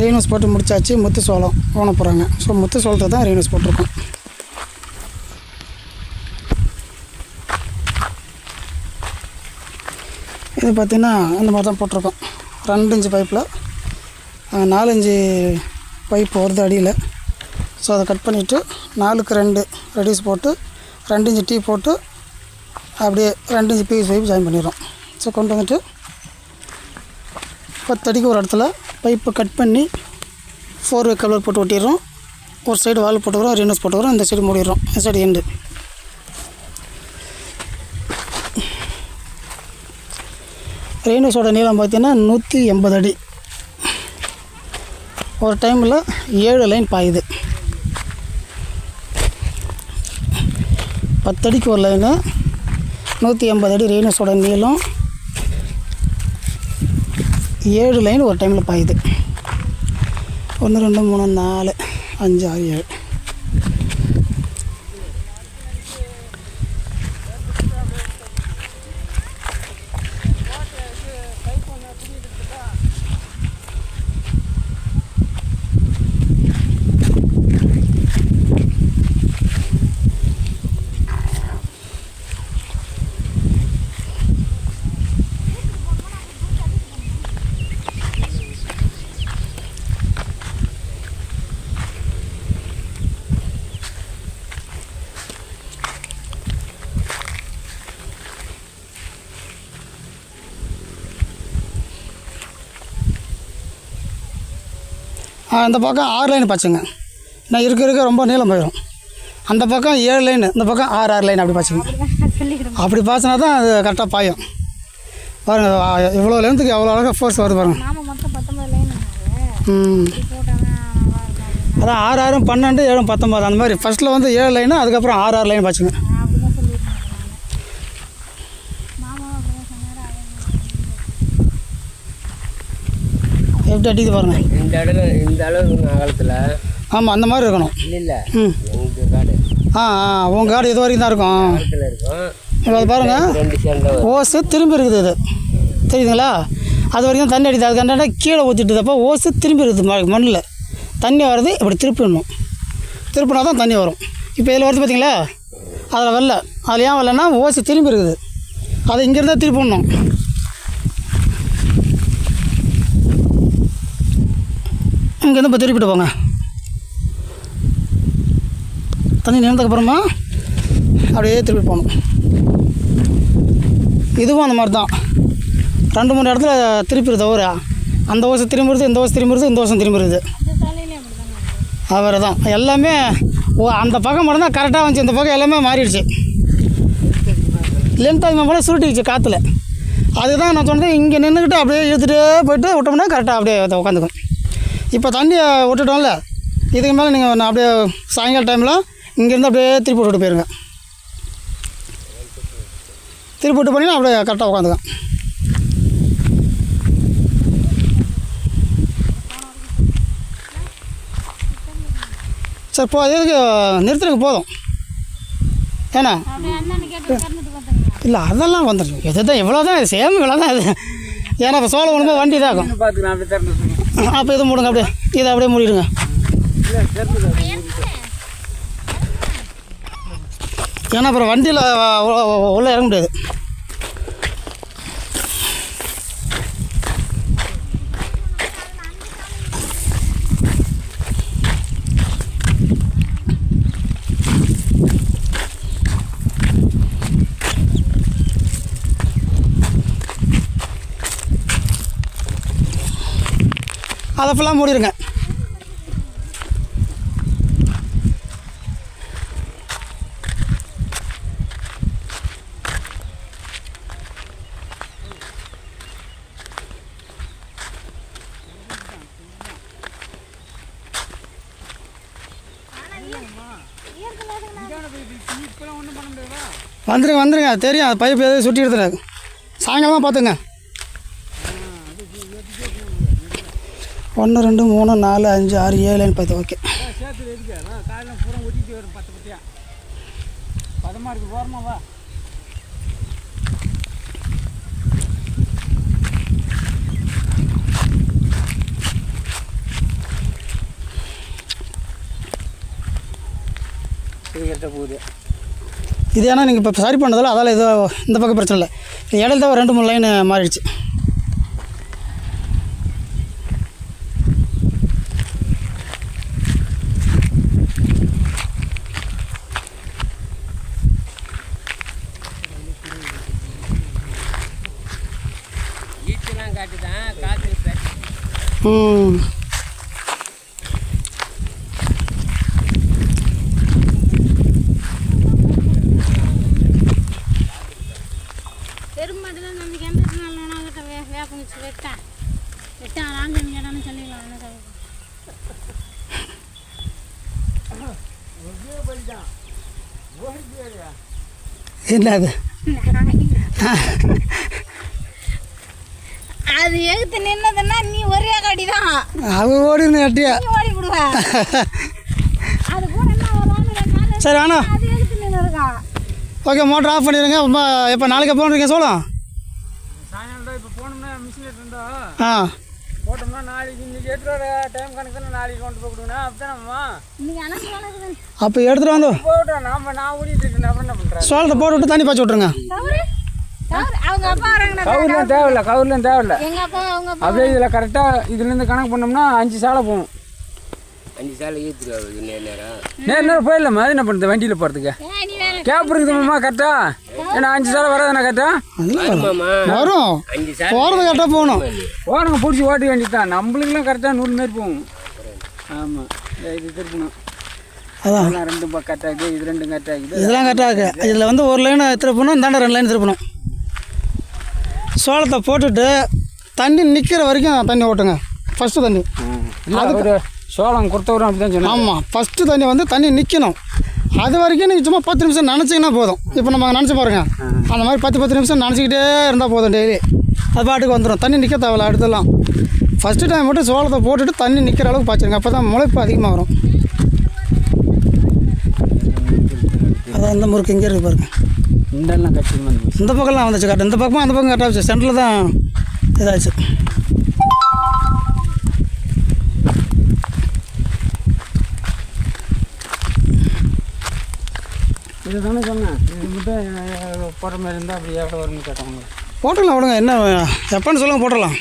ரெயின்வாஷ் போட்டு முடிச்சாச்சு. முத்து சோளம் ஊன போகிறாங்க. ஸோ முத்து சோளத்தை தான் ரெயின்வாஷ் போட்டிருக்கோம். இது பார்த்திங்கன்னா இந்த மாதிரி தான் போட்டிருக்கோம். 2 இன்ச்சு பைப்பில் 4 இன்ச்சு பைப் வருது அடியில். ஸோ அதை கட் பண்ணிவிட்டு 4க்கு 2 ரெடியூஸ் போட்டு 2 இன்ச்சு டீ போட்டு அப்படியே 2 இன்ச்சு பிவிசி பைப் ஜாயின் பண்ணிடுறோம். ஸோ கொண்டு வந்துட்டு 10 அடிக்கு ஒரு இடத்துல பைப்பை கட் பண்ணி 4-வே கலர் போட்டு ஒட்டிடுறோம். ஒரு சைடு வால் போட்டுக்கிறோம், ரெயின்வாஷ் போட்டுக்கிறோம், இந்த சைடு மூடிடுறோம். இந்த சைடு எண்டு. ரெயின்வாஷோட நீளம் பார்த்திங்கன்னா 180 அடி. ஒரு டைமில் 7 லைன் பாயுது. 10 அடிக்கு ஒரு லைனு, 180 அடி ரெயின்வாஷோட நீளம், 7 லைன் ஒரு டைமில் பாயுது. 1 2 3 4 5 6 7. அந்த பக்கம் 6 லைன் பாய்ச்சுங்க. நான் இருக்க ரொம்ப நீளம் போயிடும். அந்த பக்கம் 7 லைன், இந்த பக்கம் 6 லைன் அப்படி பாய்ச்சுங்க. அப்படி பாய்ச்சினா தான் அது கரெக்டாக பாயும். பாருங்கள் இவ்வளோ லென்த்துக்கு எவ்வளோ அழகாக ஃபோர்ஸ் வருது பாருங்கள். அதான் 6 6 12 7 19 அந்த மாதிரி. ஃபஸ்ட்டில் வந்து 7 லைனு, அதுக்கப்புறம் 6 லைன் பாய்ச்சுங்க. எப்படி அடிக்குது பாருங்கள். இந்த அளவு அகலத்தில். ஆமாம் அந்த மாதிரி இருக்கணும். இல்லை உங்கள் காடு. உங்கள் காடு இது வரைக்கும் தான் இருக்கும். இப்போ அது பாருங்கள் ஓசு திரும்பி இருக்குது. இது தெரியுதுங்களா? அது வரைக்கும் தண்ணி அடிக்குது. அதுக்கு அண்டாண்டா கீழே ஊற்றிட்டுதப்போ ஓசு திரும்பி இருக்குது. மண்ணில் தண்ணி வர்றது இப்படி திருப்பிடணும். திருப்பினா தான் தண்ணி வரும். இப்போ இதில் வருது பார்த்தீங்களா? அதில் வரல. அதில் ஏன் வரலன்னா ஓசு திரும்பி இருக்குது. அதை இங்கேருந்தா திருப்பி விடணும். இங்கேருந்து இப்போ திருப்பிட்டு போங்க. தண்ணி நின்றதுக்கப்புறமா அப்படியே திருப்பி போகணும். இதுவும் அந்த மாதிரி தான் 2-3 இடத்துல திருப்பிடுது. அந்த ஓசை திரும்பிடுது, இந்த ஓசை திரும்பிடுது, இந்த ஓசை திரும்பிடுது. அவர் தான் எல்லாமே அந்த பக்கம் மட்டும்தான் கரெக்டாக வந்துச்சு. இந்த பக்கம் எல்லாமே மாறிடுச்சு. லென்த் அதிகமாக போல சுருட்டிடுச்சு காற்றுல. அதுதான் நான் சொன்னது. இங்கே நின்றுக்கிட்டு அப்படியே இழுத்துகிட்டே போய்ட்டு விட்டோம்னா கரெக்டாக அப்படியே உட்காந்துக்கும். இப்போ தண்ணியை விட்டுட்டோம்ல, இதுக்கு மேலே நீங்கள் நான் அப்படியே சாயங்கால டைமில் இங்கேருந்து அப்படியே திருப்பி விட்டுட்டு போயிருங்க. திருப்பி விட்டு பண்ணிங்கன்னா அப்படியே கரெக்டாக உட்காந்துக்கேன். சரி இப்போ எதுக்கு நிறுத்துறதுக்கு போதும். ஏன்னா இல்லை அதெல்லாம் வந்துடும். எது தான் இவ்வளோ தான் சேம் இவ்வளோ தான் இது. ஏன்னா இப்போ சோளம் ஒன்றுமே வண்டி தான் இருக்கும். அப்போ இது மூடுங்க. அப்படியே இதை அப்படியே மூடிடுங்க. ஏன்னா அப்புறம் வண்டியில் உள்ளே இறங்க முடியாது. அதை ஃபுல்லாக மூடிடுங்க. வந்துடுங்க தெரியும். அது பைப் எதாவது சுட்டி எடுத்துறாரு. சாயங்காலமாக பார்த்துங்க. 1 2 3 4 5 6 7 10. ஓகே கரெக்டாக போகுது. இது ஏன்னா நீங்கள் இப்போ சரி பண்ணதில்ல, அதால் இது இந்த பக்கம் பிரச்சனை இல்லை. இடையில தான் ஒரு 2-3 லைன் மாறிடுச்சு. ஈச்செல்லாம் காட்டுதான் காற்று பெருமாட்டெல்லாம் நம்பிக்கை எந்த நாள் வேணால் வேப்பங்க வெட்டா ராஞ்சன் கேட்டான்னு சொல்லிடலாம். என்ன அது அது எழுத்து நின்னதுன்னா நீ ஒரே காட்டி தான் அவ ஓடி அட்டியா ஓடி விடுவ. அது கூட என்ன ஒரு சரி வேணாம். அது எழுத்து நின்று இருக்கான். ஓகே, மோட்டர் ஆஃப் பண்ணிடுங்க. எப்போ நாளைக்கு போகிறீங்க சோளம்? சாயங்காலம் இப்போ போனோம்னா மிஷின் எடுத்துருந்தா ஆ போட்டோம்னா நாளைக்கு இன்றைக்கி எடுத்துகிட்டு வர டைம் கணக்கு தானே நாளைக்கு கொண்டு போய் கொடுக்கணும். அப்படித்தானம்மா இன்னைக்கு அனுப்பு அப்போ எடுத்துகிட்டு வந்து போட்டோம். நான் ஓடிட்டு இருக்கேன். அப்புறம் என்ன பண்ணுறேன்? சோளத்தை போட்டு விட்டு தண்ணி பாய்ச்சி விட்ருங்க. அவங்க அப்பா வராங்கண்ணா. கவுர்லாம் தேவையில்ல, கவுர்லாம் தேவையில்ல. எங்க அப்பா அவங்க அப்பா அப்படியே இதில் கரெக்டாக இதுலேருந்து கணக்கு பண்ணோம்னா 5 சாலை போகும். 5 சாலை ஈத்துருவாங்க நேரம் நேரம் போயிடலாமா? அது என்ன பண்ணுறது வண்டியில் போகிறதுக்கு? நீ வேற கேப் இருக்குதுமாம்மா கரெக்டாக? ஏன்னா 5 சாலை வராதுண்ணா கரெக்டாக மாமா வரும் 5 சாலை போகிறது கரெக்டாக போகணும். போனங்க பிடிச்சி ஓட்ட வேண்டியதான். நம்மளுக்குலாம் கரெக்டாக 100 மாரி போகும். ஆமாம், இது திருப்பணும். அதான் அதெல்லாம் 2 கரெக்டாக இருக்குது, இது 2 கரெக்டாக இருக்குது. இதெல்லாம் கரெக்டாக இருக்குது. இதில் வந்து ஒரு லைன் திருப்பணும், இந்தாண்ட 2 லைன் திருப்பணும். சோளத்தை போட்டுட்டு தண்ணி நிற்கிற வரைக்கும் தண்ணி ஓட்டுங்க. ஃபஸ்ட்டு தண்ணி அதுக்கு சோளம் கொடுத்தவரும் அப்படி தான் சொன்னாங்க. ஆமாம், ஃபஸ்ட்டு தண்ணி வந்து தண்ணி நிற்கணும். அது வரைக்கும் நீங்கள் சும்மா 10 நிமிஷம் நினச்சிங்கன்னா போதும். இப்போ நம்ம நினச்சி பாருங்க, அந்த மாதிரி 10 நிமிஷம் நினச்சிக்கிட்டே இருந்தால் போதும். டெய்லி அது பாட்டுக்கு வந்துடும். தண்ணி நிற்க தேவையில்ல. அடுத்தலாம் ஃபஸ்ட்டு டைம் மட்டும் சோளத்தை போட்டுட்டு தண்ணி நிற்கிற அளவுக்கு பாய்ச்சிருங்க. அப்போ தான் முளைப்பு அதிகமாக வரும். அதான் இந்த முறுக்கு இங்கே இருக்குது பாருங்க. இந்தெல்லாம் கட்சி வந்து இந்த பக்கம்லாம் வந்துச்சு கரெக்டாக. இந்த பக்கமும் அந்த பக்கம் கரெக்டாக வச்சு சென்டரில் தான் இதாச்சு. இது தானே சொன்னேன். இது மட்டும் போகிற மாதிரி இருந்தால் அப்படி எவ்வளோ வரும்னு கேட்டவங்க. போட்டுடலாம் விடுங்க. என்ன எப்போன்னு சொல்லுங்கள், போட்டுடலாம்.